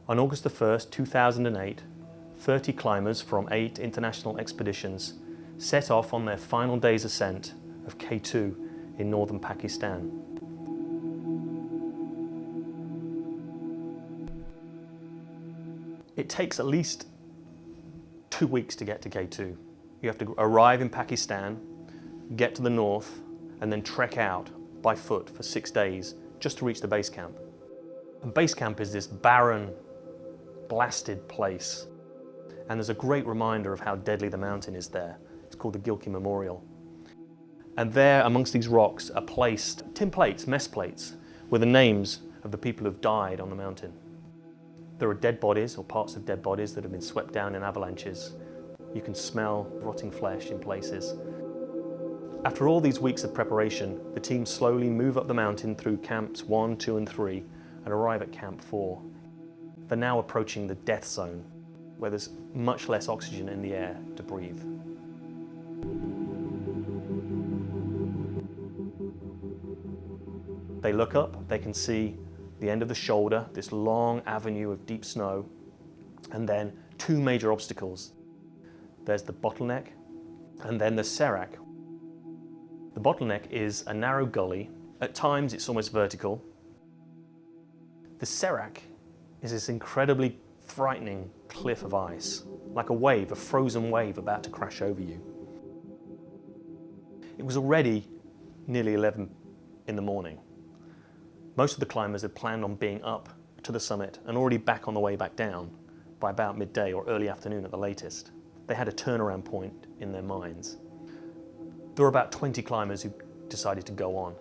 On August the 1st, 2008, 30 climbers from 8 international expeditions set off on their final day's ascent of K2 in northern Pakistan. It takes at least 2 weeks to get to K2. You have to arrive in Pakistan, get to the north, and then trek out by foot for 6 days just to reach the base camp. And base camp is this barren, blasted place. And there's a great reminder of how deadly the mountain is there. It's called the Gilkey Memorial. And there, amongst these rocks, are placed tin plates, mess plates, with the names of the people who've died on the mountain. There are dead bodies, or parts of dead bodies, that have been swept down in avalanches. You can smell rotting flesh in places. After all these weeks of preparation, the team slowly move up the mountain through camps 1, 2, and 3 and arrive at camp 4. They're now approaching the death zone, where there's much less oxygen in the air to breathe. They look up, they can see the end of the shoulder, this long avenue of deep snow, and then 2 major obstacles. There's the bottleneck, and then the serac. The bottleneck is a narrow gully. At times it's almost vertical. The serac is this incredibly frightening cliff of ice, like a wave, a frozen wave about to crash over you. It was already nearly 11 in the morning. Most of the climbers had planned on being up to the summit and already back on the way back down by about midday or early afternoon at the latest. They had a turnaround point in their minds. There were about 20 climbers who decided to go on.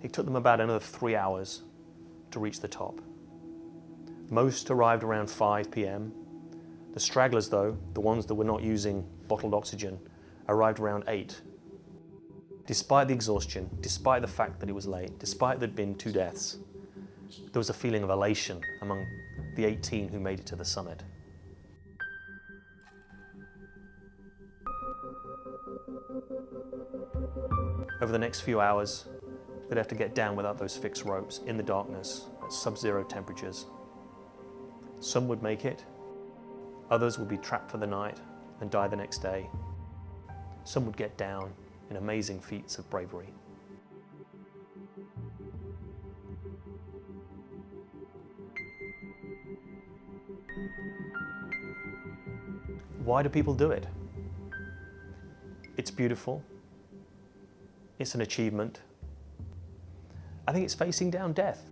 It took them about another 3 hours to reach the top. Most arrived around 5 p.m. The stragglers, though, the ones that were not using bottled oxygen, arrived around 8. Despite the exhaustion, despite the fact that it was late, despite there'd been 2 deaths, there was a feeling of elation among the 18 who made it to the summit. Over the next few hours, they'd have to get down without those fixed ropes in the darkness at sub-zero temperatures. Some would make it, others would be trapped for the night and die the next day. Some would get down in amazing feats of bravery. Why do people do it? It's beautiful. It's an achievement. I think it's facing down death.